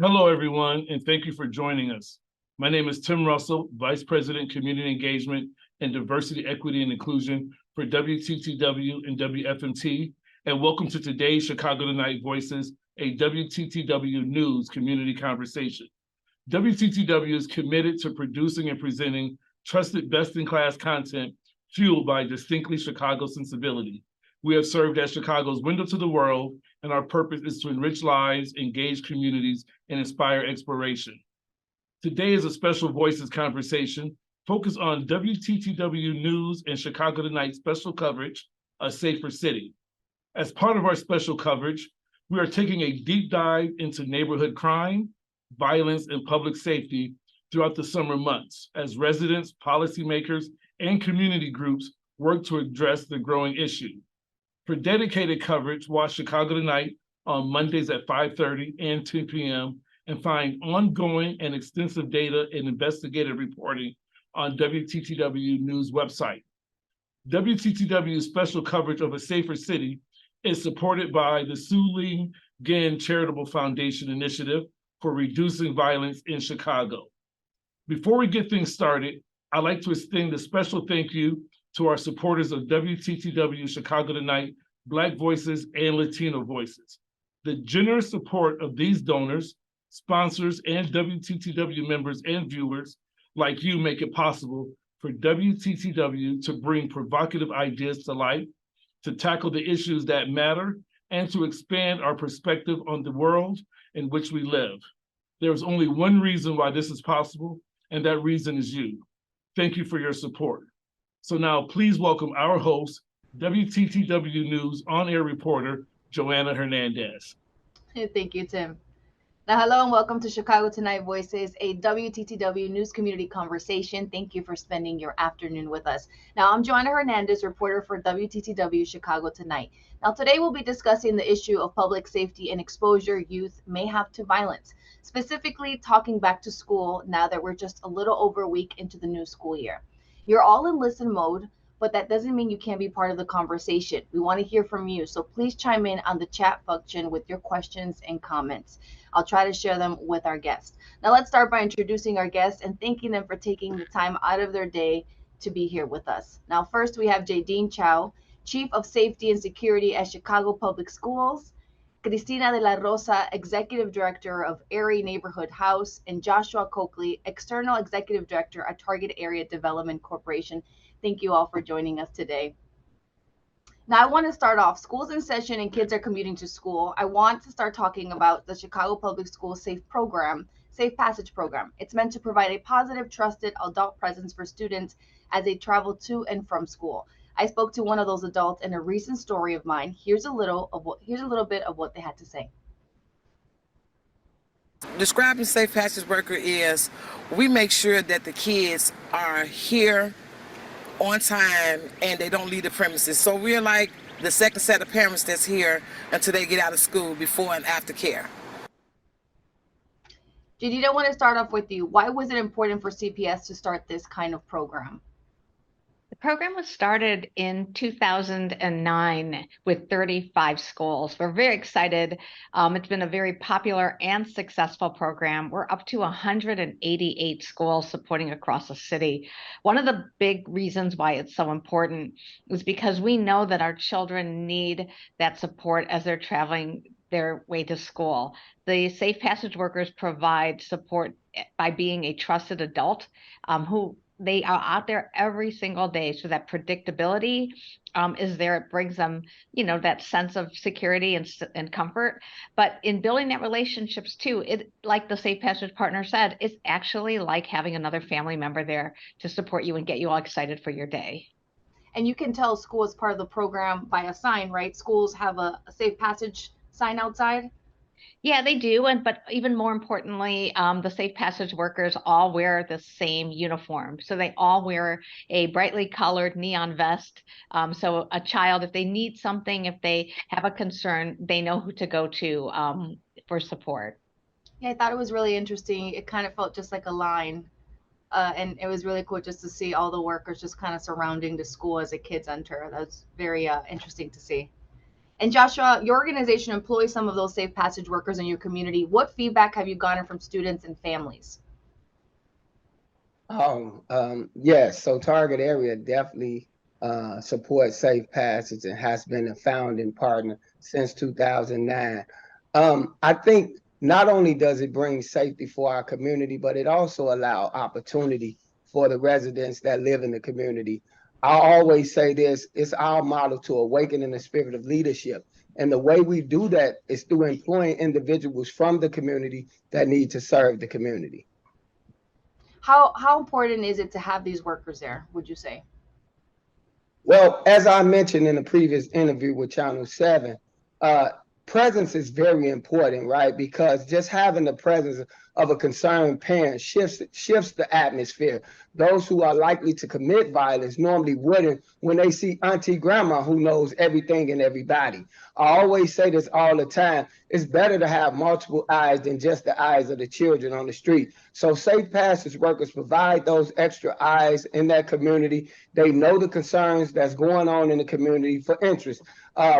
Hello, everyone, and thank you for joining us. My name is Tim Russell, Vice President, Community Engagement and Diversity, Equity, and Inclusion for WTTW and WFMT, and welcome to today's Chicago Tonight Voices, a WTTW News Community Conversation. WTTW is committed to producing and presenting trusted best-in-class content fueled by distinctly Chicago sensibility. We have served as Chicago's window to the world, and our purpose is to enrich lives, engage communities, and inspire exploration. Today is a special Voices conversation focused on WTTW News and Chicago Tonight special coverage, A Safer City. As part of our special coverage, we are taking a deep dive into neighborhood crime, violence, and public safety throughout the summer months as residents, policymakers, and community groups work to address the growing issue. For dedicated coverage, watch Chicago Tonight on Mondays at 5:30 and 10 p.m. and find ongoing and extensive data and investigative reporting on WTTW News website. WTTW's special coverage of A Safer City is supported by the Sue Lee Ginn Charitable Foundation Initiative for Reducing Violence in Chicago. Before we get things started, I'd like to extend a special thank you to our supporters of WTTW Chicago Tonight, Black Voices and Latino Voices. The generous support of these donors, sponsors, and WTTW members and viewers like you make it possible for WTTW to bring provocative ideas to life, to tackle the issues that matter, and to expand our perspective on the world in which we live. There is only one reason why this is possible, and that reason is you. Thank you for your support. So now please welcome our host, WTTW News on-air reporter, Joanna Hernandez. Thank you, Tim. Now, hello and welcome to Chicago Tonight Voices, a WTTW News Community Conversation. Thank you for spending your afternoon with us. Now, I'm Joanna Hernandez, reporter for WTTW Chicago Tonight. Now, today we'll be discussing the issue of public safety and exposure youth may have to violence, specifically talking back to school now that we're just a little over a week into the new school year. You're all in listen mode, but that doesn't mean you can't be part of the conversation. We want to hear from you, so please chime in on the chat function with your questions and comments. I'll try to share them with our guests. Now let's start by introducing our guests and thanking them for taking the time out of their day to be here with us. Now first we have Jadine Chou, Chief of Safety and Security at Chicago Public Schools, Cristina De La Rosa, Executive Director of Erie Neighborhood House, and Joshua Coakley, External Executive Director at Target Area Development Corporation. Thank you all for joining us today. Now, I want to start off. School's in session and kids are commuting to school. I want to start talking about the Chicago Public Schools Safe Passage Program. It's meant to provide a positive, trusted adult presence for students as they travel to and from school. I spoke to one of those adults in a recent story of mine. Here's a little bit of what they had to say. Describing safe passage worker is we make sure that the kids are here on time and they don't leave the premises. So we're like the second set of parents that's here until they get out of school, before and after care. Jadine, I want to start off with you. Why was it important for CPS to start this kind of program? The program was started in 2009 with 35 schools. We're very excited. It's been a very popular and successful program. We're up to 188 schools supporting across the city. One of the big reasons why it's so important is because we know that our children need that support as they're traveling their way to school. The Safe Passage workers provide support by being a trusted adult who they are out there every single day. So that predictability is there. It brings them, that sense of security and comfort. But in building that relationships too, it, like the Safe Passage partner said, it's actually like having another family member there to support you and get you all excited for your day. And you can tell school is part of the program by a sign, right? Schools have a Safe Passage sign outside. Yeah, they do. But even more importantly, the Safe Passage workers all wear the same uniform. So they all wear a brightly colored neon vest. So a child, if they need something, if they have a concern, they know who to go to for support. Yeah, I thought it was really interesting. It kind of felt just like a line. And it was really cool just to see all the workers just kind of surrounding the school as the kids enter. That's very interesting to see. And Joshua, your organization employs some of those safe passage workers in your community. What feedback have you gotten from students and families? Yes, so Target Area definitely supports Safe Passage and has been a founding partner since 2009. I think not only does it bring safety for our community, but it also allows opportunity for the residents that live in the community. I always say this, it's our model to awaken in the spirit of leadership. And the way we do that is through employing individuals from the community that need to serve the community. How important is it to have these workers there, would you say? Well, as I mentioned in the previous interview with Channel 7, uh, presence is very important, right? Because just having the presence of a concerned parent shifts the atmosphere. Those who are likely to commit violence normally wouldn't when they see Auntie Grandma who knows everything and everybody. I always say this all the time. It's better to have multiple eyes than just the eyes of the children on the street. So safe passage workers provide those extra eyes in that community. They know the concerns that's going on in the community. For interest,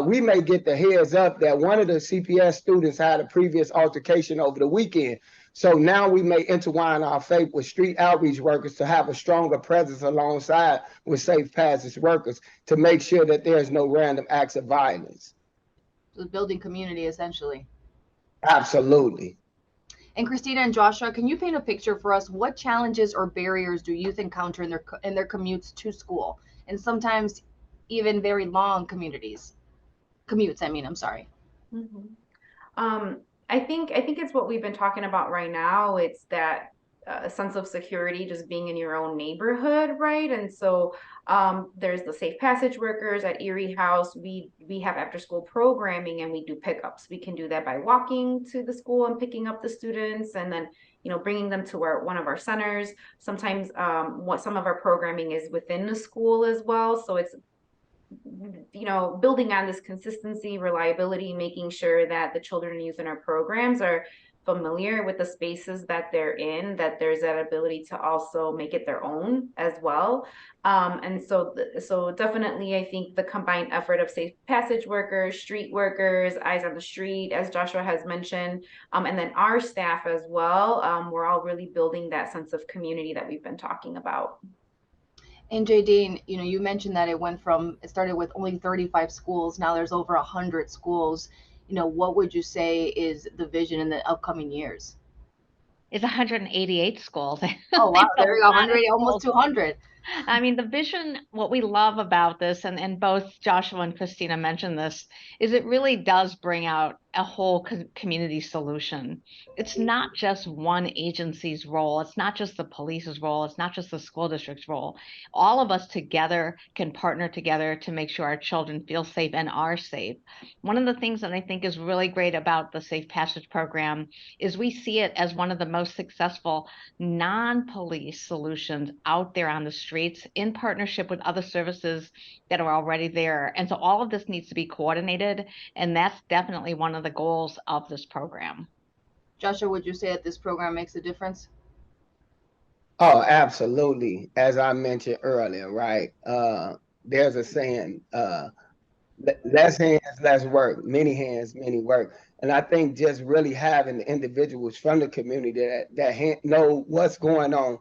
we may get the heads up that one of the CPS students had a previous altercation over the weekend. So now we may intertwine our faith with street outreach workers to have a stronger presence alongside with safe passage workers to make sure that there's no random acts of violence. So building community, essentially. Absolutely. And Cristina and Joshua, can you paint a picture for us? What challenges or barriers do youth encounter in their commutes to school, and sometimes even very long commutes? I'm sorry. Mm-hmm. I think it's what we've been talking about right now. It's that sense of security, just being in your own neighborhood, right? And so there's the safe passage workers at Erie House. We have after school programming and we do pickups. We can do that by walking to the school and picking up the students, and then bringing them to one of our centers. Sometimes what some of our programming is within the school as well. So it's building on this consistency, reliability, making sure that the children and youth in our programs are familiar with the spaces that they're in, that there's that ability to also make it their own as well. And so definitely, I think the combined effort of safe passage workers, street workers, eyes on the street, as Joshua has mentioned, and then our staff as well, we're all really building that sense of community that we've been talking about. And Jadine, you mentioned that it started with only 35 schools. Now there's over 100 schools. What would you say is the vision in the upcoming years? It's 188 schools. Oh, wow. There you go. A lot of 100, almost schools. 200. I mean, the vision, what we love about this, and both Joshua and Cristina mentioned this, is it really does bring out a whole community solution. It's not just one agency's role. It's not just the police's role. It's not just the school district's role. All of us together can partner together to make sure our children feel safe and are safe. One of the things that I think is really great about the Safe Passage program is we see it as one of the most successful non-police solutions out there on the streets in partnership with other services that are already there. And so all of this needs to be coordinated, and that's definitely one of the goals of this program. Joshua, would you say that this program makes a difference? Oh, absolutely. As I mentioned earlier, right? There's a saying, less hands, less work, many hands, many work. And I think just really having the individuals from the community that know what's going on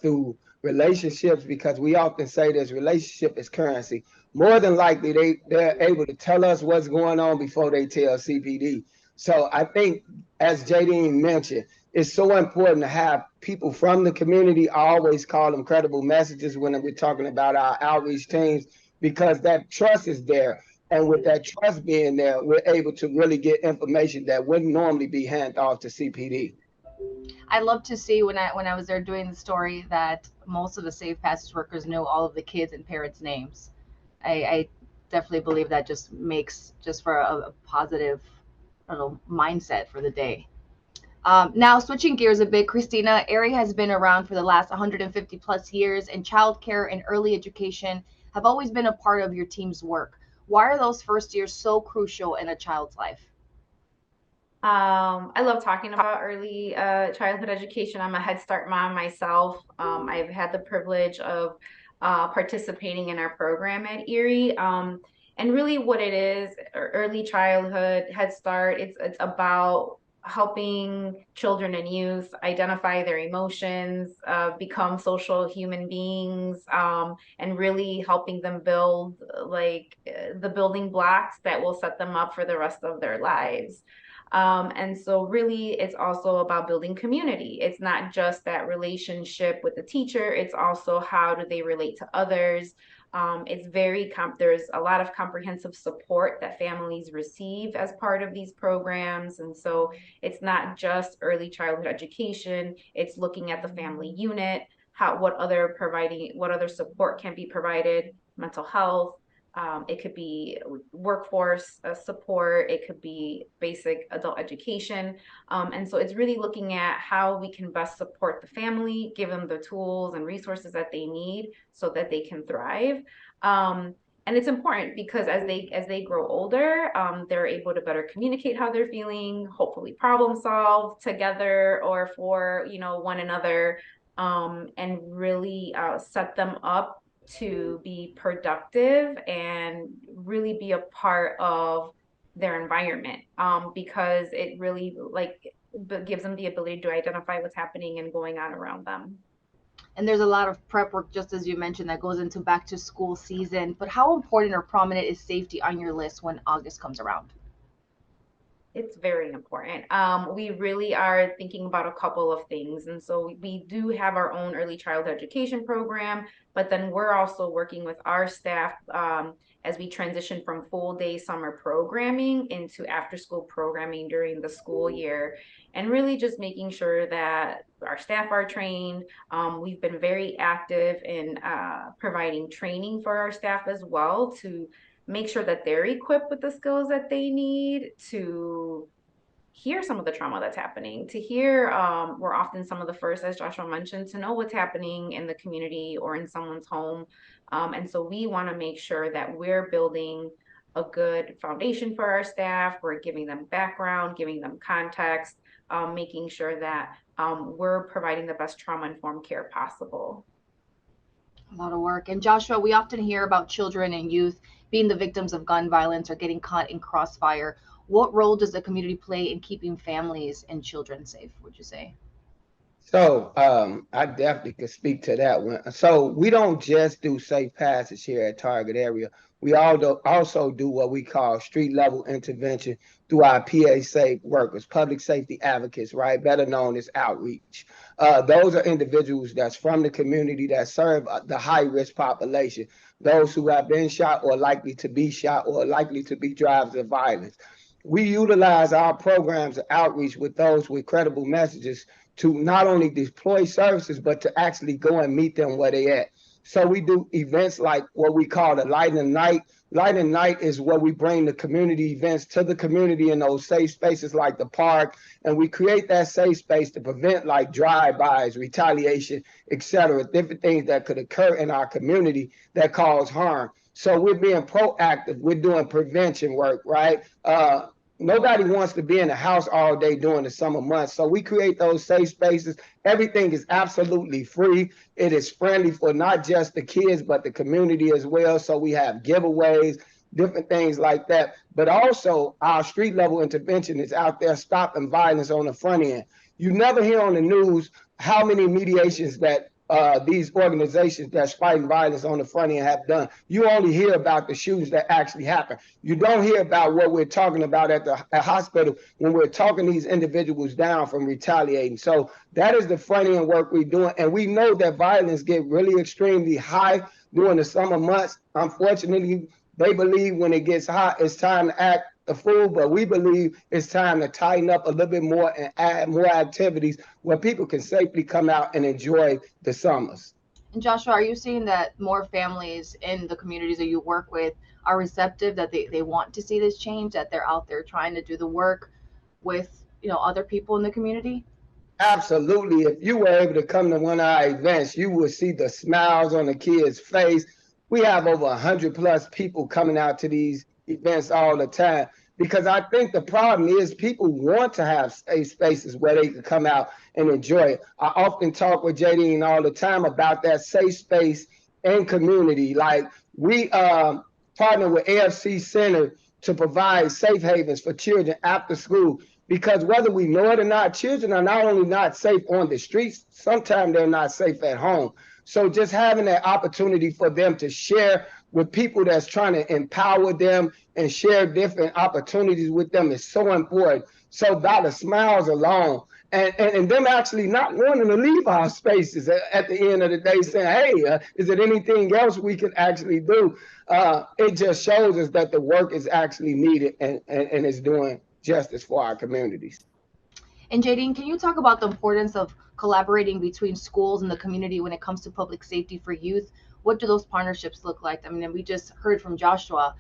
through relationships, because we often say this relationship is currency. More than likely, they're able to tell us what's going on before they tell CPD. So I think, as Jadine mentioned, it's so important to have people from the community. I always call them credible messages when we're talking about our outreach teams, because that trust is there. And with that trust being there, we're able to really get information that wouldn't normally be handed off to CPD. I love to see when I was there doing the story that most of the safe passage workers know all of the kids and parents' names. I definitely believe that just makes for a positive, mindset for the day. Now switching gears a bit, Cristina, Erie has been around for the last 150 plus years, and childcare and early education have always been a part of your team's work. Why are those first years so crucial in a child's life? I love talking about early childhood education. I'm a Head Start mom myself. I've had the privilege of participating in our program at Erie. And really what it is, early childhood, Head Start, it's about helping children and youth identify their emotions, become social human beings, and really helping them build the building blocks that will set them up for the rest of their lives. And so really it's also about building community. It's not just that relationship with the teacher, it's also how do they relate to others. There's a lot of comprehensive support that families receive as part of these programs. And so it's not just early childhood education, it's looking at the family unit, what other support can be provided, mental health. It could be workforce support, it could be basic adult education. And so it's really looking at how we can best support the family, give them the tools and resources that they need so that they can thrive. And it's important because as they grow older, they're able to better communicate how they're feeling, hopefully problem solve together or for one another, and really set them up to be productive and really be a part of their environment, because it really gives them the ability to identify what's happening and going on around them. And there's a lot of prep work, just as you mentioned, that goes into back to school season. But how important or prominent is safety on your list when August comes around? It's very important. We really are thinking about a couple of things. And so we do have our own early childhood education program, but then we're also working with our staff as we transition from full day summer programming into after school programming during the school year, and really just making sure that our staff are trained. We've been very active in providing training for our staff as well to make sure that they're equipped with the skills that they need to hear some of the trauma that's happening, to hear we're often some of the first, as Joshua mentioned, to know what's happening in the community or in someone's home. And so we want to make sure that we're building a good foundation for our staff. We're giving them background, giving them context, making sure that we're providing the best trauma-informed care possible. A lot of work. And Joshua, we often hear about children and youth being the victims of gun violence or getting caught in crossfire. What role does the community play in keeping families and children safe, would you say? So I definitely could speak to that one. So we don't just do safe passage here at Target area. We also do what we call street level intervention through our PA safe workers, public safety advocates, right? Better known as outreach. Those are individuals that's from the community that serve the high risk population, those who have been shot or likely to be shot or likely to be drivers of violence. We utilize our programs of outreach with those with credible messages to not only deploy services, but to actually go and meet them where they at. So we do events like what we call the Light and Night. Light and Night is where we bring the community events to the community in those safe spaces like the park. And we create that safe space to prevent like drive-bys, retaliation, etc., different things that could occur in our community that cause harm. So we're being proactive. We're doing prevention work, right? Nobody wants to be in the house all day during the summer months. So we create those safe spaces. Everything is absolutely free. It is friendly for not just the kids, but the community as well. So we have giveaways, different things like that. But also our street level intervention is out there stopping violence on the front end. You never hear on the news how many mediations that these organizations that's fighting violence on the front end have done. You only hear about the shootings that actually happen. You don't hear about what we're talking about at the hospital when we're talking these individuals down from retaliating. So that is the front end work we're doing. And we know that violence get really extremely high during the summer months. Unfortunately, they believe when it gets hot, it's time to act the fool, but we believe it's time to tighten up a little bit more and add more activities where people can safely come out and enjoy the summers. And Joshua, are you seeing that more families in the communities that you work with are receptive, that they want to see this change, that they're out there trying to do the work with other people in the community? Absolutely. If you were able to come to one of our events, you would see the smiles on the kids' face. We have over 100+ people coming out to these events all the time, because I think the problem is people want to have safe spaces where they can come out and enjoy it. I often talk with Jadine all the time about that safe space and community. Like we partner with AFC Center to provide safe havens for children after school. Because whether we know it or not, children are not only not safe on the streets, sometimes they're not safe at home. So just having that opportunity for them to share with people that's trying to empower them and share different opportunities with them is so important. So by the smiles alone, and them actually not wanting to leave our spaces at the end of the day, saying, hey, is there anything else we can actually do? It just shows us that the work is actually needed and is doing justice for our communities. And Jadine, can you talk about the importance of collaborating between schools and the community when it comes to public safety for youth? What do those partnerships look like? I mean, we just heard from Joshua,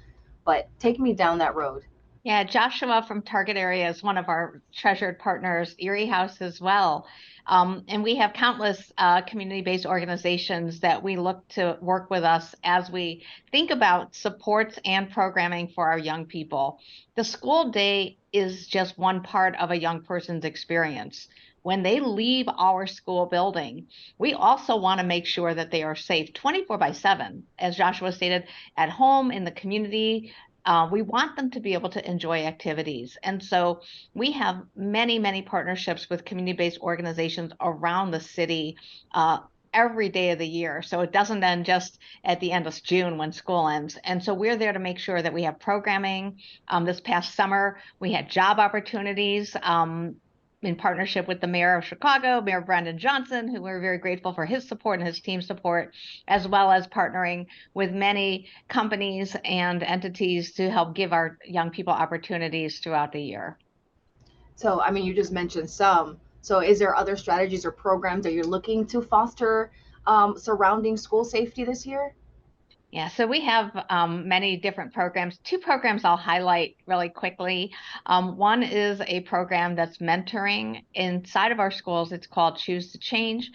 but take me down that road. Yeah, Joshua from Target Area is one of our treasured partners, Erie House as well. And we have countless community-based organizations that we look to work with us as we think about supports and programming for our young people. The school day is just one part of a young person's experience. When they leave our school building, we also want to make sure that they are safe 24/7, as Joshua stated, at home, in the community. We want them to be able to enjoy activities. And so we have many, many partnerships with community-based organizations around the city every day of the year. So it doesn't end just at the end of June when school ends. And so we're there to make sure that we have programming. This past summer, we had job opportunities in partnership with the mayor of Chicago, Mayor Brandon Johnson, who we're very grateful for his support and his team's support, as well as partnering with many companies and entities to help give our young people opportunities throughout the year. So, I mean, you just mentioned some. So is there other strategies or programs that you're looking to foster surrounding school safety this year? Yeah, so we have many different programs. Two programs I'll highlight really quickly. One is a program that's mentoring inside of our schools. It's called Choose to Change.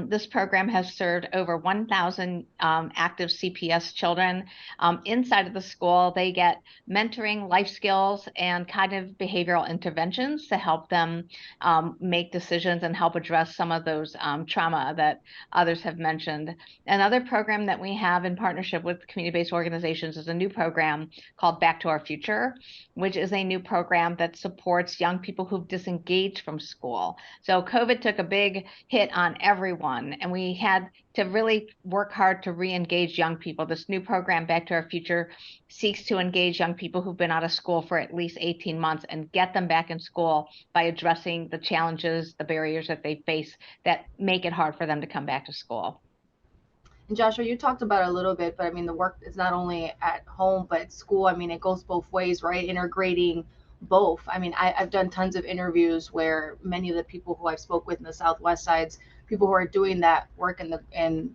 This program has served over 1,000 active CPS children inside of the school. They get mentoring, life skills, and cognitive behavioral interventions to help them make decisions and help address some of those trauma that others have mentioned. Another program that we have in partnership with community-based organizations is a new program called Back to Our Future, which is a new program that supports young people who've disengaged from school. So COVID took a big hit on everyone, and we had to really work hard to re-engage young people. This new program, Back to Our Future, seeks to engage young people who've been out of school for at least 18 months and get them back in school by addressing the challenges, the barriers that they face that make it hard for them to come back to school. And Joshua, you talked about it a little bit, but I mean, the work is not only at home, but at school. I mean, it goes both ways, right? Integrating both. I mean, I've done tons of interviews where many of the people who I've spoke with in the Southwest sides, people who are doing that work in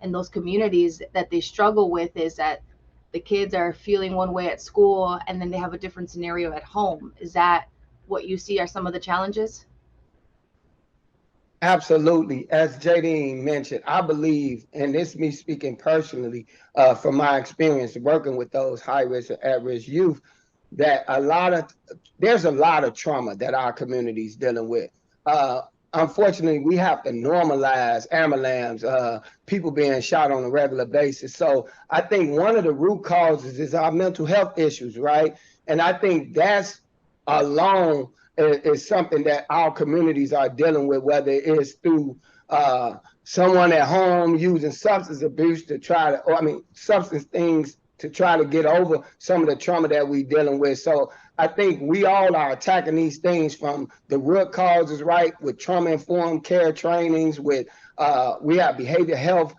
those communities, that they struggle with is that the kids are feeling one way at school and then they have a different scenario at home. Is that what you see are some of the challenges? Absolutely. As Jadine mentioned, I believe, and this is me speaking personally from my experience working with those high-risk or at-risk youth, that there's a lot of trauma that our community is dealing with. Unfortunately, we have to normalize ambulance, people being shot on a regular basis. So I think one of the root causes is our mental health issues, right? And I think that's alone is something that our communities are dealing with, whether it's through someone at home using substance abuse to try to, or I mean, substance things to try to get over some of the trauma that we're dealing with. So I think we all are attacking these things from the root causes, right? With trauma-informed care trainings, with we have behavioral health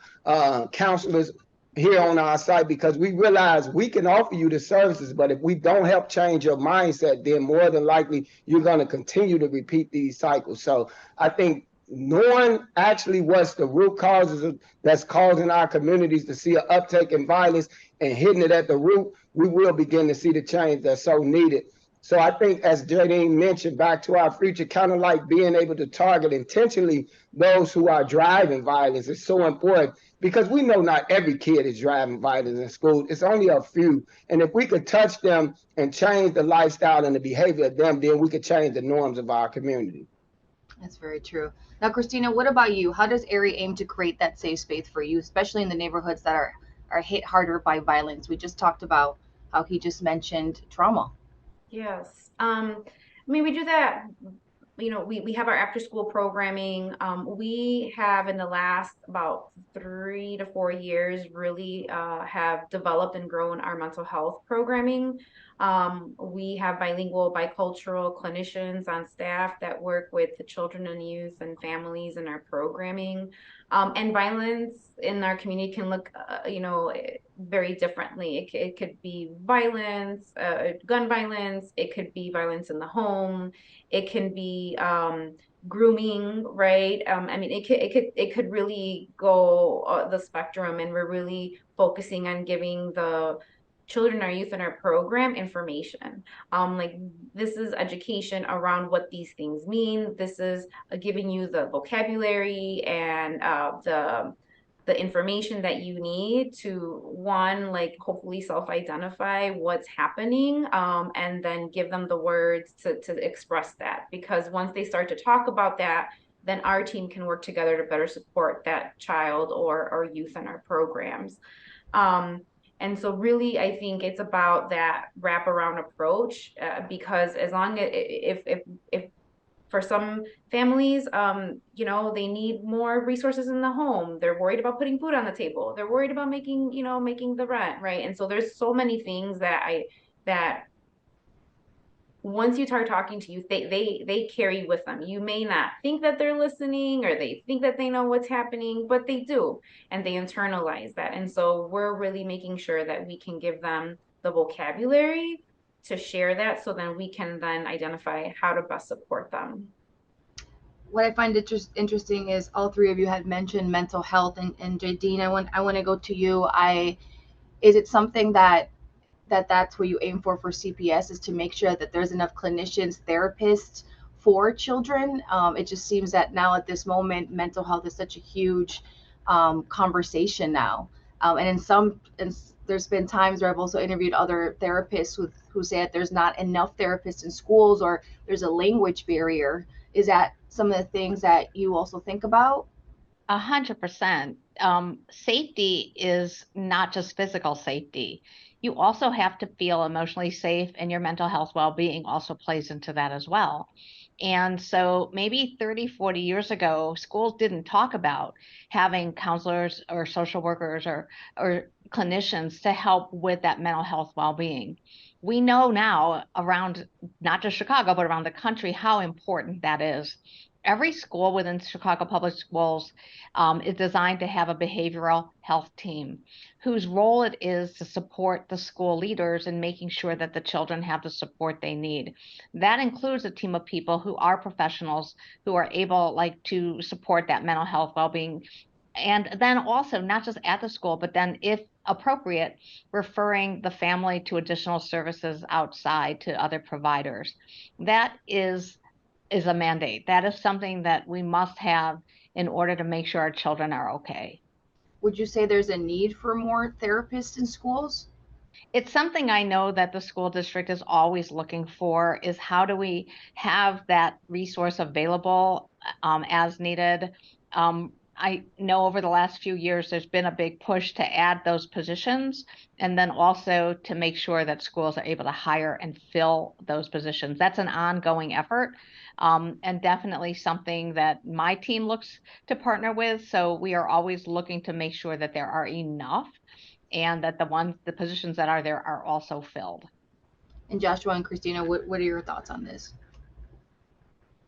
counselors here on our site, because we realize we can offer you the services, but if we don't help change your mindset, then more than likely you're going to continue to repeat these cycles. So I think knowing actually what's the root causes that's causing our communities to see an uptick in violence and hitting it at the root, we will begin to see the change that's so needed. So I think, as Jadine mentioned, Back to Our Future, kind of like being able to target intentionally those who are driving violence is so important, because we know not every kid is driving violence in school. It's only a few. And if we could touch them and change the lifestyle and the behavior of them, then we could change the norms of our community. That's very true. Now, Cristina, what about you? How does Erie aim to create that safe space for you, especially in the neighborhoods that are are hit harder by violence. We just talked about how he just mentioned trauma. Yes. I mean, we do that. We have our after school programming. We have in the last about 3 to 4 years really have developed and grown our mental health programming. We have bilingual, bicultural clinicians on staff that work with the children and youth and families in our programming. And violence in our community can look, very differently. It could be violence, gun violence. It could be violence in the home. It can be grooming, right? I mean, it could really go the spectrum, and we're really focusing on giving the children, our youth in our program information. Like this is education around what these things mean. This is giving you the vocabulary and the information that you need to, one, like hopefully self-identify what's happening, and then give them the words to express that. Because once they start to talk about that, then our team can work together to better support that child or youth in our programs. And so really, I think it's about that wraparound approach, because as long as if for some families, they need more resources in the home. They're worried about putting food on the table. They're worried about making the rent, right? And so there's so many things that once you start talking to youth, they carry with them. You may not think that they're listening or they think that they know what's happening, but they do, and they internalize that. And so we're really making sure that we can give them the vocabulary to share that, so then we can then identify how to best support them. What I find interesting is all three of you had mentioned mental health, and Jadine, I want to go to you. Is it something that's what you aim for CPS, is to make sure that there's enough clinicians, therapists for children? It just seems that now at this moment, mental health is such a huge conversation now. And there's been times where I've also interviewed other therapists who say that there's not enough therapists in schools, or there's a language barrier. Is that some of the things that you also think about? 100%. Safety is not just physical safety. You also have to feel emotionally safe, and your mental health well-being also plays into that as well. And so maybe 30, 40 years ago, schools didn't talk about having counselors or social workers or clinicians to help with that mental health well-being. We know now around not just Chicago, but around the country, how important that is. Every school within Chicago Public Schools is designed to have a behavioral health team whose role it is to support the school leaders in making sure that the children have the support they need. That includes a team of people who are professionals who are able to support that mental health well-being. And then also not just at the school, but then if appropriate, referring the family to additional services outside to other providers. That is a mandate. That is something that we must have in order to make sure our children are okay. Would you say there's a need for more therapists in schools? It's something I know that the school district is always looking for, is how do we have that resource available as needed. I know over the last few years, there's been a big push to add those positions, and then also to make sure that schools are able to hire and fill those positions. That's an ongoing effort, and definitely something that my team looks to partner with. So we are always looking to make sure that there are enough, and that the positions that are there are also filled. And Joshua and Cristina, what are your thoughts on this?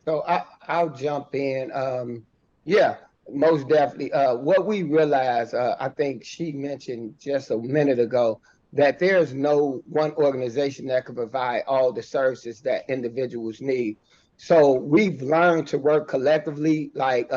So I'll jump in. Yeah, most definitely. What we realize, I think she mentioned just a minute ago, that there's no one organization that can provide all the services that individuals need. So we've learned to work collectively, like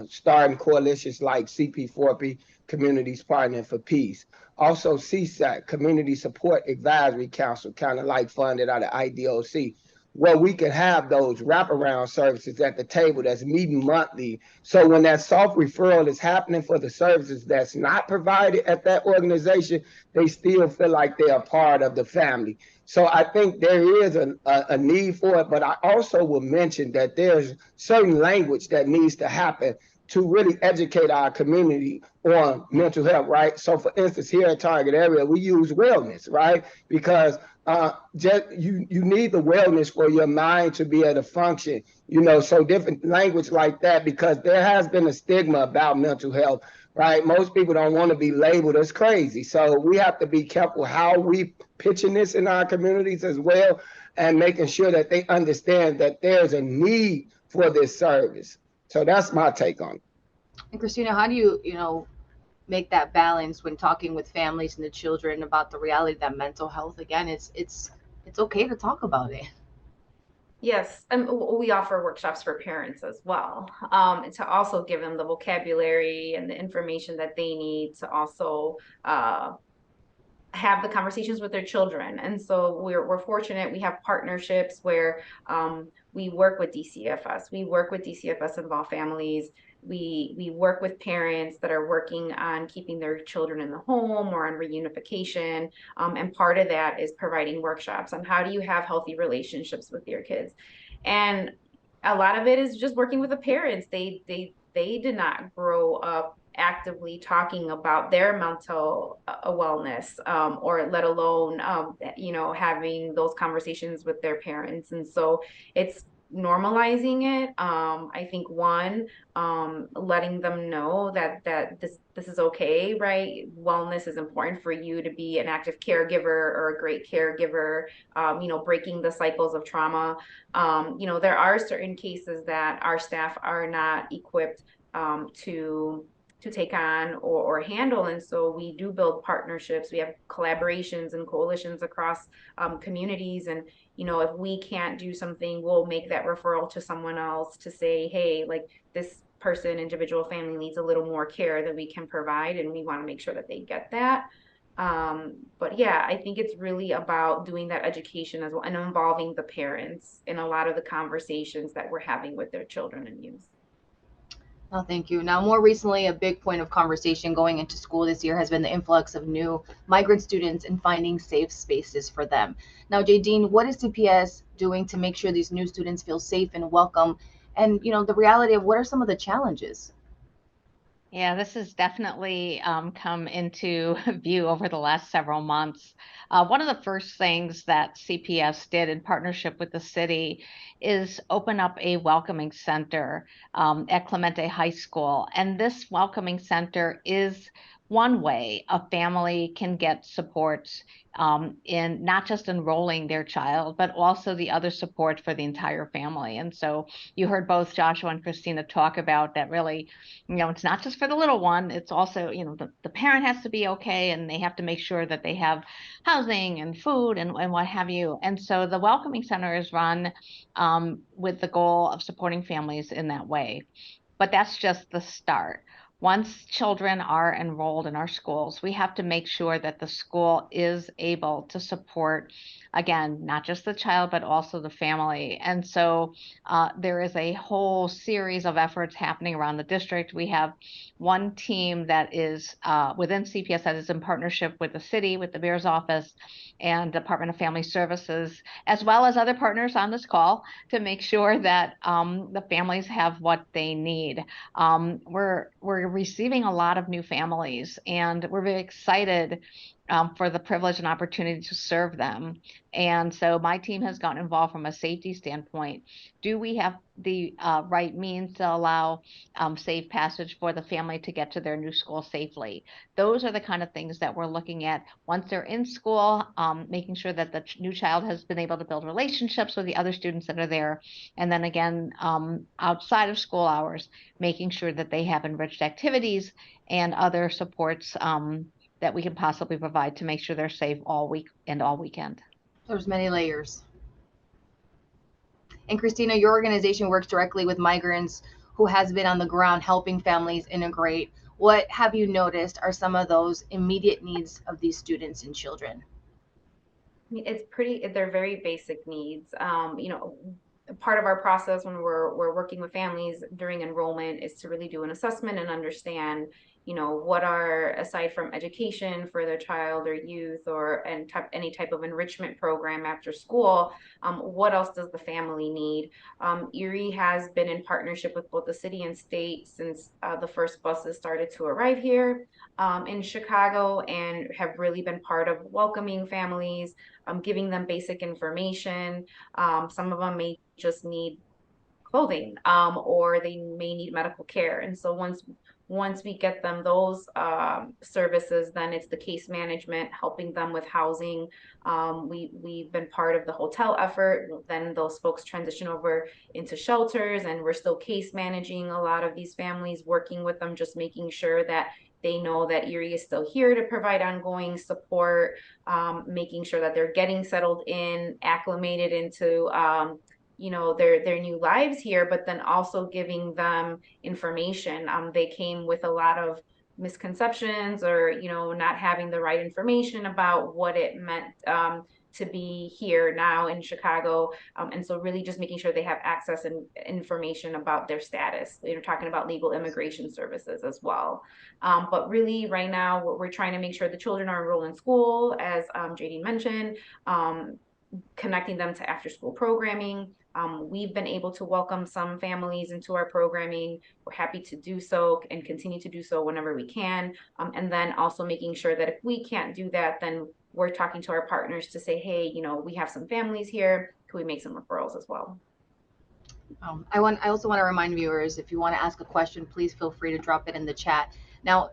starting coalitions like CP4P, Communities Partnering for Peace. Also CSAC, Community Support Advisory Council, kind of like funded out of IDOC, where we can have those wraparound services at the table that's meeting monthly. So when that soft referral is happening for the services that's not provided at that organization, they still feel like they're a part of the family. So I think there is a need for it, but I also will mention that there's certain language that needs to happen to really educate our community on mental health, right? So for instance, here at Target area, we use wellness, right? Because just you need the wellness for your mind to be able to function, so different language like that, because there has been a stigma about mental health, right? Most people don't want to be labeled as crazy. So we have to be careful how we pitching this in our communities as well, and making sure that they understand that there's a need for this service. So that's my take on it. And Christina, how do you make that balance when talking with families and the children about the reality that mental health, again, it's okay to talk about it? Yes, and we offer workshops for parents as well, to also give them the vocabulary and the information that they need to also have the conversations with their children. And so we're fortunate. We have partnerships where we work with DCFS. We work with DCFS involved families. We work with parents that are working on keeping their children in the home or on reunification. And part of that is providing workshops on how do you have healthy relationships with your kids. And a lot of it is just working with the parents. They did not grow up actively talking about their mental wellness, or let alone having those conversations with their parents. And so it's normalizing it. I think letting them know that this is okay, right? Wellness is important for you to be an active caregiver or a great caregiver. Breaking the cycles of trauma. There are certain cases that our staff are not equipped to take on or handle. And so we do build partnerships. We have collaborations and coalitions across communities. And, if we can't do something, we'll make that referral to someone else to say, hey, like this person, individual family needs a little more care than we can provide. And we want to make sure that they get that. But yeah, I think it's really about doing that education as well and involving the parents in a lot of the conversations that we're having with their children and youth. Oh, thank you. Now, more recently, a big point of conversation going into school this year has been the influx of new migrant students and finding safe spaces for them. Now, Jadine, what is CPS doing to make sure these new students feel safe and welcome? And, the reality of what are some of the challenges? Yeah, this has definitely come into view over the last several months. One of the first things that CPS did in partnership with the city is open up a welcoming center at Clemente High School. And this welcoming center is one way a family can get support in not just enrolling their child, but also the other support for the entire family. And so you heard both Joshua and Cristina talk about that. Really, it's not just for the little one, it's also, the parent has to be okay, and they have to make sure that they have housing and food and what have you. And so the Welcoming Center is run with the goal of supporting families in that way. But that's just the start. Once children are enrolled in our schools, we have to make sure that the school is able to support, again, not just the child, but also the family. And so there is a whole series of efforts happening around the district. We have one team that is within CPS that is in partnership with the city, with the mayor's office and Department of Family Services, as well as other partners on this call, to make sure that the families have what they need. We're receiving a lot of new families, and we're very excited for the privilege and opportunity to serve them. And so my team has gotten involved from a safety standpoint. Do we have the right means to allow safe passage for the family to get to their new school safely? Those are the kind of things that we're looking at once they're in school, making sure that the new child has been able to build relationships with the other students that are there. And then again, outside of school hours, making sure that they have enriched activities and other supports that we can possibly provide to make sure they're safe all week and all weekend. There's many layers. And Christina, your organization works directly with migrants who has been on the ground helping families integrate. What have you noticed are some of those immediate needs of these students and children? They're very basic needs. Part of our process when we're working with families during enrollment is to really do an assessment and understand, what are, aside from education for their child or youth or any type of enrichment program after school, what else does the family need? Erie has been in partnership with both the city and state since the first buses started to arrive here in Chicago, and have really been part of welcoming families, giving them basic information. Some of them may just need clothing, or they may need medical care. And so once we get them those services, then it's the case management, helping them with housing. We've been part of the hotel effort. Then those folks transition over into shelters, and we're still case managing a lot of these families, working with them, just making sure that they know that Erie is still here to provide ongoing support, making sure that they're getting settled in, acclimated into their new lives here, but then also giving them information. They came with a lot of misconceptions, or not having the right information about what it meant to be here now in Chicago. And so really just making sure they have access and information about their status. You're talking about legal immigration services as well. But really right now, we're trying to make sure the children are enrolled in school, as Jadine mentioned, connecting them to after school programming. We've been able to welcome some families into our programming. We're happy to do so and continue to do so whenever we can. And then also making sure that if we can't do that, then we're talking to our partners to say, hey, we have some families here. Can we make some referrals as well? I also want to remind viewers, if you want to ask a question, please feel free to drop it in the chat. Now,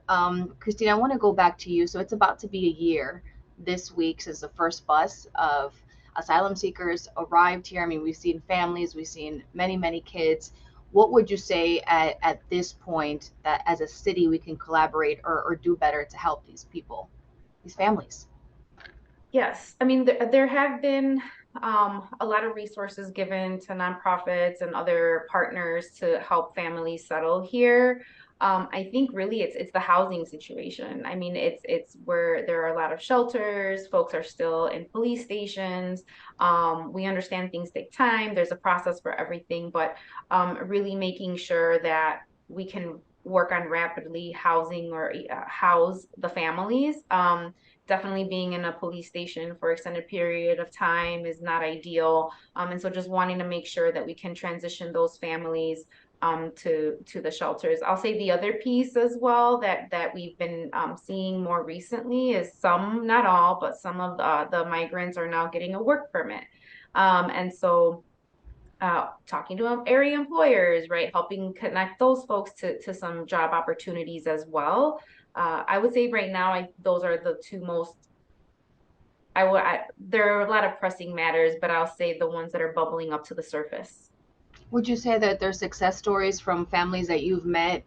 Christine, I want to go back to you. So it's about to be a year this week since the first bus of asylum seekers arrived here. I mean, we've seen families, we've seen many kids. What would you say at this point that as a city we can collaborate or do better to help these people, these families? Yes, I mean, there have been a lot of resources given to nonprofits and other partners to help families settle here. I think really it's the housing situation. I mean, it's where there are a lot of shelters, folks are still in police stations. We understand things take time, there's a process for everything, but really making sure that we can work on rapidly housing or house the families. Definitely being in a police station for extended period of time is not ideal. And so just wanting to make sure that we can transition those families to the shelters. I'll say the other piece as well that we've been seeing more recently is some, not all, but some of the migrants are now getting a work permit. And so talking to area employers, right, helping connect those folks to some job opportunities as well. I would say right now, those are the two most, there are a lot of pressing matters, but I'll say the ones that are bubbling up to the surface. Would you say that there's success stories from families that you've met,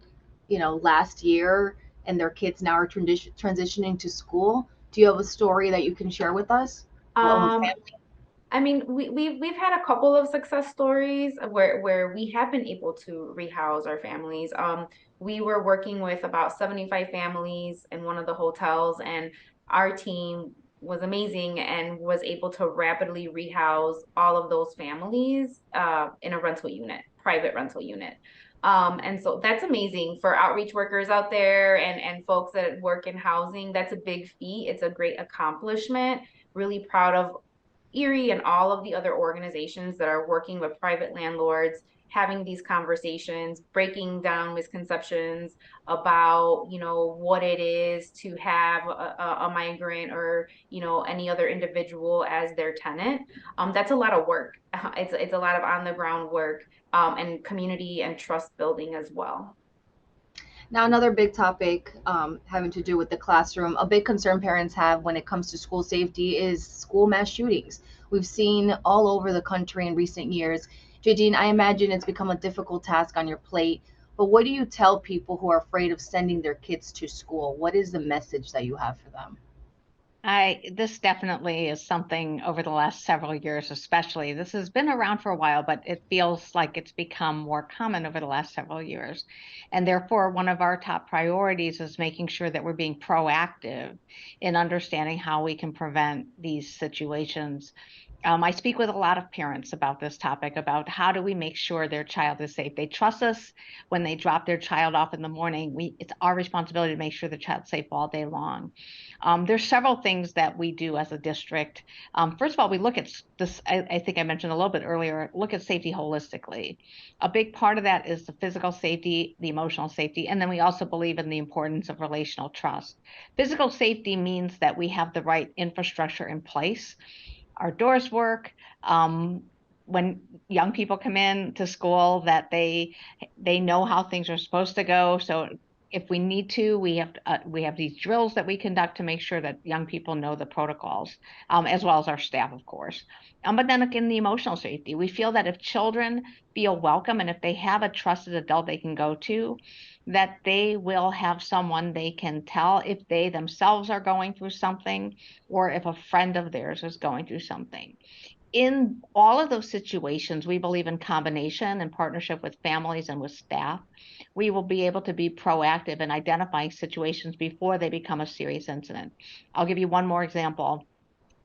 last year, and their kids now are transitioning to school? Do you have a story that you can share with us? I mean, we've had a couple of success stories where we have been able to rehouse our families. We were working with about 75 families in one of the hotels, and our team was amazing and was able to rapidly rehouse all of those families in a rental unit, private rental unit. And so that's amazing for outreach workers out there and folks that work in housing. That's a big feat. It's a great accomplishment. Really proud of Erie and all of the other organizations that are working with private landlords, having these conversations, breaking down misconceptions about, what it is to have a migrant or, any other individual as their tenant. That's a lot of work. It's a lot of on the ground work and community and trust building as well. Now, another big topic having to do with the classroom, a big concern parents have when it comes to school safety is school mass shootings. We've seen all over the country in recent years. Jadine, I imagine it's become a difficult task on your plate, but what do you tell people who are afraid of sending their kids to school? What is the message that you have for them? This definitely is something over the last several years, especially. This has been around for a while, but it feels like it's become more common over the last several years. And therefore, one of our top priorities is making sure that we're being proactive in understanding how we can prevent these situations. I speak with a lot of parents about this topic, about how do we make sure their child is safe. They trust us when they drop their child off in the morning. It's our responsibility to make sure the child's safe all day long. There's several things that we do as a district. First of all, we look at this, I think I mentioned a little bit earlier, look at safety holistically. A big part of that is the physical safety, the emotional safety, and then we also believe in the importance of relational trust. Physical safety means that we have the right infrastructure in place. Our doors work. When young people come in to school, that they know how things are supposed to go. So if we need to, we have these drills that we conduct to make sure that young people know the protocols, as well as our staff, of course. But then again, the emotional safety. We feel that if children feel welcome and if they have a trusted adult they can go to, that they will have someone they can tell if they themselves are going through something, or if a friend of theirs is going through something. In all of those situations, we believe in combination and partnership with families and with staff. We will be able to be proactive in identifying situations before they become a serious incident. I'll give you one more example.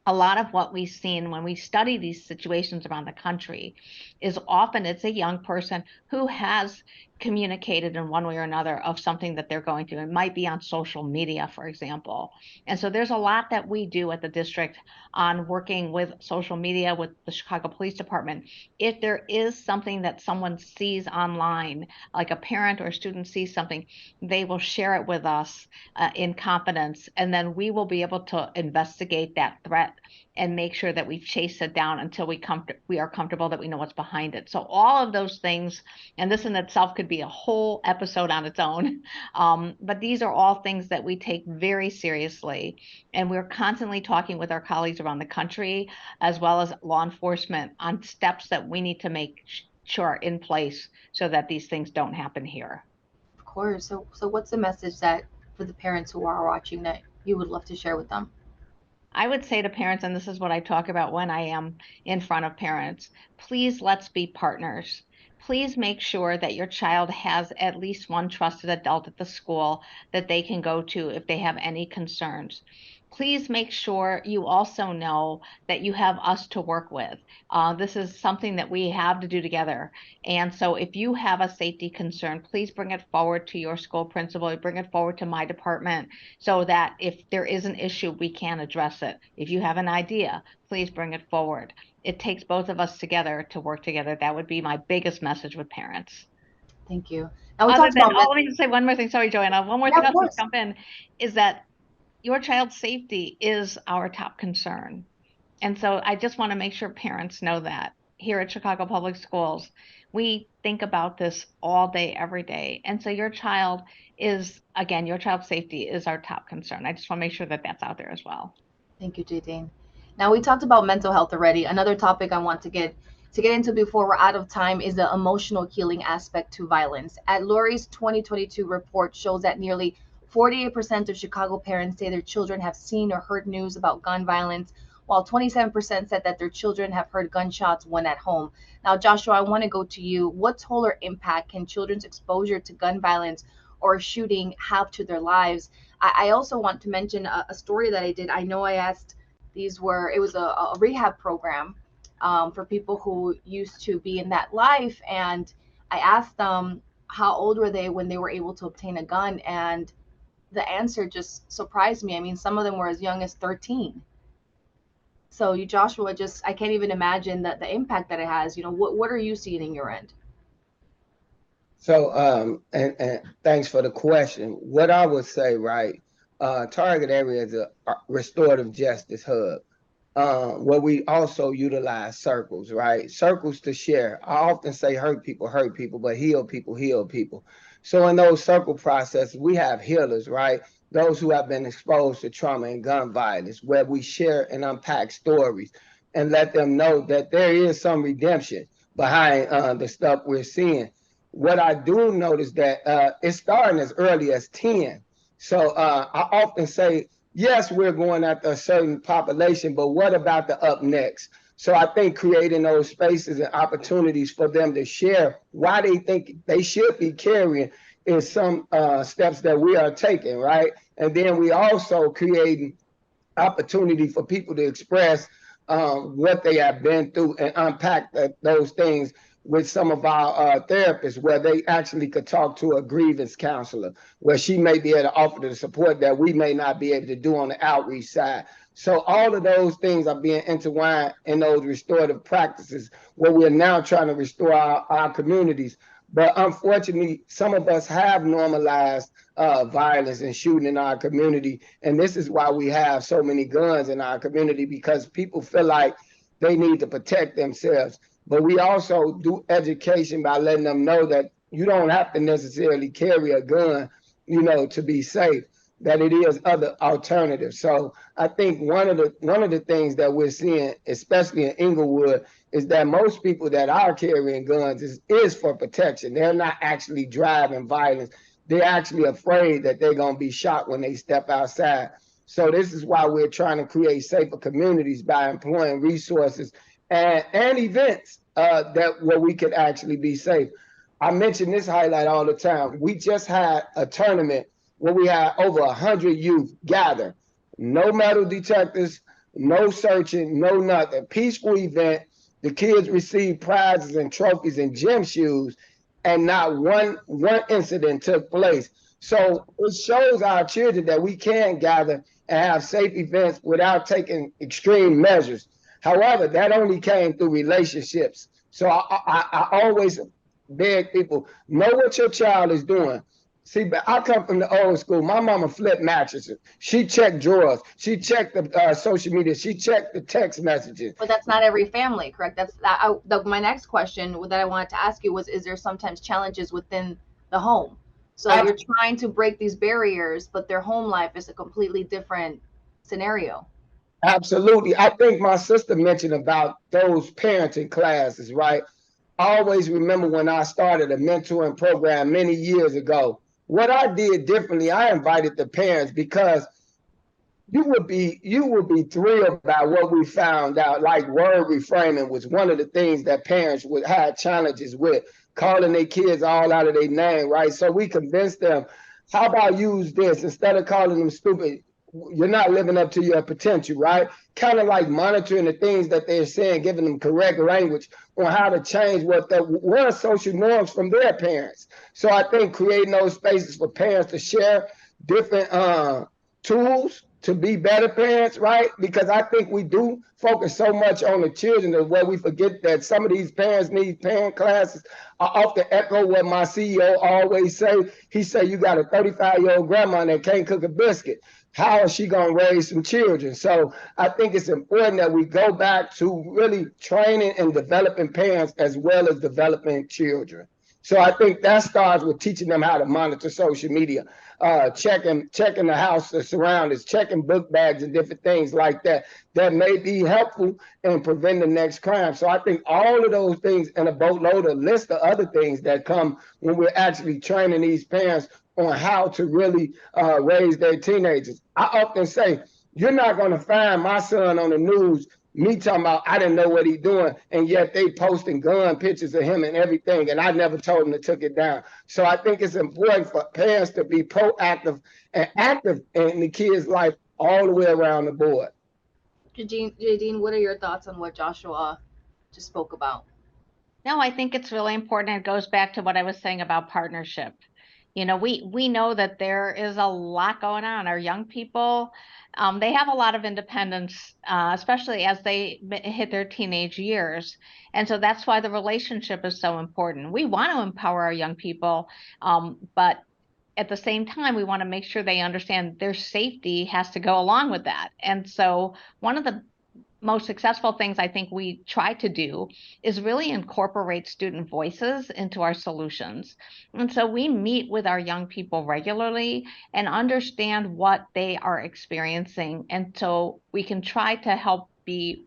A lot of what we've seen when we study these situations around the country is often it's a young person who has communicated in one way or another of something that they're going through. It might be on social media, for example. And so there's a lot that we do at the district on working with social media, with the Chicago Police Department. If there is something that someone sees online, like a parent or a student sees something, they will share it with us in confidence, and then we will be able to investigate that threat and make sure that we chase it down until we are comfortable that we know what's behind it. So all of those things, and this in itself could be a whole episode on its own, but these are all things that we take very seriously, and we're constantly talking with our colleagues around the country, as well as law enforcement, on steps that we need to make sure are in place so that these things don't happen here. Of course. So what's the message that for the parents who are watching that you would love to share with them? I would say to parents, and this is what I talk about when I am in front of parents, please let's be partners. Please make sure that your child has at least one trusted adult at the school that they can go to if they have any concerns. Please make sure you also know that you have us to work with. This is something that we have to do together. And so if you have a safety concern, please bring it forward to your school principal, bring it forward to my department, so that if there is an issue, we can address it. If you have an idea, please bring it forward. It takes both of us together to work together. That would be my biggest message with parents. Thank you. Now we talked about let me just say one more thing. Sorry, Joanna. One more Yeah, thing of I'll course. just jump in is that your child's safety is our top concern. And so I just want to make sure parents know that here at Chicago Public Schools, we think about this all day, every day. And so your child is, again, your child's safety is our top concern. I just want to make sure that that's out there as well. Thank you, Jadine. Now we talked about mental health already. Another topic I want to get into before we're out of time is the emotional healing aspect to violence. At Lori's 2022 report shows that nearly 48% of Chicago parents say their children have seen or heard news about gun violence, while 27% said that their children have heard gunshots when at home. Now, Joshua, I want to go to you. What toll or impact can children's exposure to gun violence or shooting have to their lives? I also want to mention a story that I did. I know I asked, it was a rehab program for people who used to be in that life. And I asked them how old were they when they were able to obtain a gun. And the answer just surprised me. I mean, some of them were as young as 13. So you, Joshua, I can't even imagine the impact that it has. What are you seeing in your end? So, and thanks for the question. What I would say, right, target area is a restorative justice hub, where we also utilize circles, right? Circles to share. I often say hurt people, but heal people, heal people. So in those circle processes, we have healers, right? Those who have been exposed to trauma and gun violence, where we share and unpack stories and let them know that there is some redemption behind the stuff we're seeing. What I do notice that it's starting as early as 10. So I often say, yes, we're going after a certain population, but what about the up next? So I think creating those spaces and opportunities for them to share why they think they should be carrying is some steps that we are taking, right? And then we also creating opportunity for people to express what they have been through and unpack those things with some of our therapists, where they actually could talk to a grievance counselor, where she may be able to offer the support that we may not be able to do on the outreach side. So all of those things are being intertwined in those restorative practices, where we're now trying to restore our communities. But unfortunately, some of us have normalized violence and shooting in our community. And this is why we have so many guns in our community, because people feel like they need to protect themselves. But we also do education by letting them know that you don't have to necessarily carry a gun, to be safe, that it is other alternatives. So I think one of the things that we're seeing, especially in Inglewood, is that most people that are carrying guns is for protection. They're not actually driving violence. They're actually afraid that they're going to be shot when they step outside. So this is why we're trying to create safer communities by employing resources and events where we could actually be safe. I mention this highlight all the time. We just had a tournament where we had over 100 youth gather. No metal detectors, no searching, no nothing. Peaceful event. The kids received prizes and trophies and gym shoes, and not one incident took place. So it shows our children that we can gather and have safe events without taking extreme measures. However, that only came through relationships. So I always beg people, know what your child is doing. See, but I come from the old school. My mama flipped mattresses. She checked drawers. She checked the social media. She checked the text messages. But that's not every family, correct? My next question that I wanted to ask you was, is there sometimes challenges within the home? So you're trying to break these barriers, but their home life is a completely different scenario. Absolutely. I think my sister mentioned about those parenting classes, right? I always remember when I started a mentoring program many years ago. What I did differently, I invited the parents, because you would be thrilled by what we found out. Like, word reframing was one of the things that parents would have challenges with, calling their kids all out of their name, right? So we convinced them, how about use this instead of calling them stupid? You're not living up to your potential, right? Kind of like monitoring the things that they're saying, giving them correct language on how to change what were social norms from their parents. So I think creating those spaces for parents to share different tools to be better parents, right? Because I think we do focus so much on the children where we forget that some of these parents need parent classes. I often echo what my CEO always say. He said, you got a 35-year-old grandma that can't cook a biscuit. How is she going to raise some children? So I think it's important that we go back to really training and developing parents as well as developing children. So I think that starts with teaching them how to monitor social media, checking the house, the surroundings, checking book bags and different things like that may be helpful in preventing the next crime. So I think all of those things, and a boatload of list of other things that come when we're actually training these parents on how to really raise their teenagers. I often say, you're not going to find my son on the news me talking about I didn't know what he's doing, and yet they posting gun pictures of him and everything, and I never told him to take it down. So I think it's important for parents to be proactive and active in the kids' life all the way around the board. Jadine, what are your thoughts on what Joshua just spoke about? No, I think it's really important. It goes back to what I was saying about partnership. We know that there is a lot going on. Our young people, they have a lot of independence, especially as they hit their teenage years. And so that's why the relationship is so important. We want to empower our young people, but at the same time, we want to make sure they understand their safety has to go along with that. And so one of the most successful things I think we try to do is really incorporate student voices into our solutions. And so we meet with our young people regularly and understand what they are experiencing. And so we can try to help be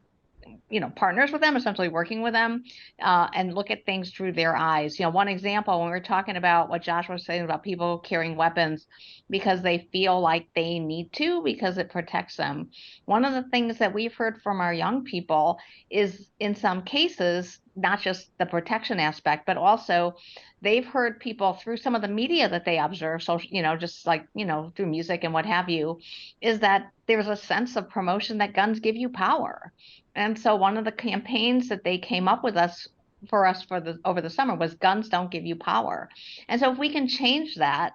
partners with them, essentially working with them, and look at things through their eyes. One example, when we're talking about what Joshua was saying about people carrying weapons because they feel like they need to, because it protects them. One of the things that we've heard from our young people is, in some cases, not just the protection aspect, but also they've heard people through some of the media that they observe, so, just like, through music and what have you, is that there's a sense of promotion that guns give you power. And so one of the campaigns that they came up with over the summer was guns don't give you power. And so if we can change that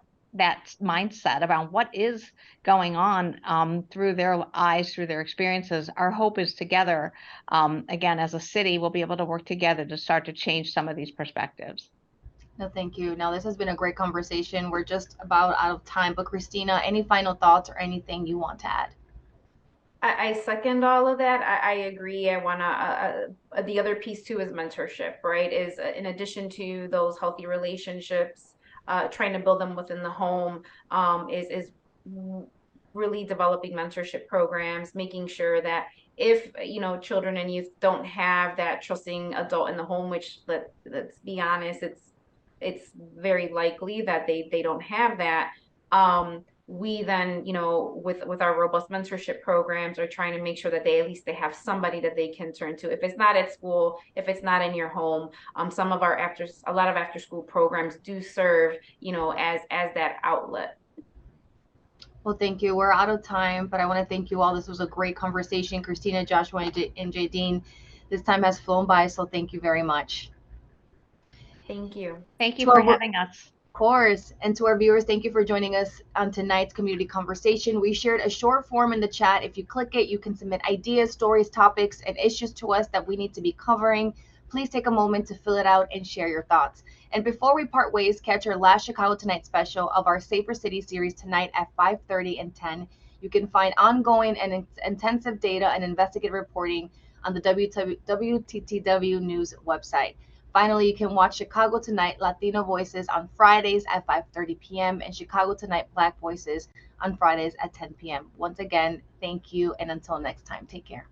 mindset about what is going on through their eyes, through their experiences, our hope is together, again, as a city, we'll be able to work together to start to change some of these perspectives. No, thank you. Now, this has been a great conversation. We're just about out of time, but Cristina, any final thoughts or anything you want to add? I second all of that. I agree. I want to, the other piece too is mentorship, right? Is in addition to those healthy relationships, trying to build them within the home, is really developing mentorship programs, making sure that if, children and youth don't have that trusting adult in the home, which let's be honest, it's very likely that they don't have that. We then, with our robust mentorship programs, are trying to make sure that at least they have somebody that they can turn to. If it's not at school, if it's not in your home, a lot of after school programs do serve, as that outlet. Well, thank you. We're out of time, but I want to thank you all. This was a great conversation. Cristina, Joshua, and Jadine. This time has flown by, so thank you very much. Thank you. Thank you for having us. Of course. And to our viewers, thank you for joining us on tonight's community conversation. We shared a short form in the chat. If you click it, you can submit ideas, stories, topics, and issues to us that we need to be covering. Please take a moment to fill it out and share your thoughts. And before we part ways, catch our last Chicago Tonight special of our Safer City series tonight at 5:30 and 10. You can find ongoing and intensive data and investigative reporting on the WTTW News website. Finally, you can watch Chicago Tonight Latino Voices on Fridays at 5:30 p.m. and Chicago Tonight Black Voices on Fridays at 10 p.m. Once again, thank you, and until next time, take care.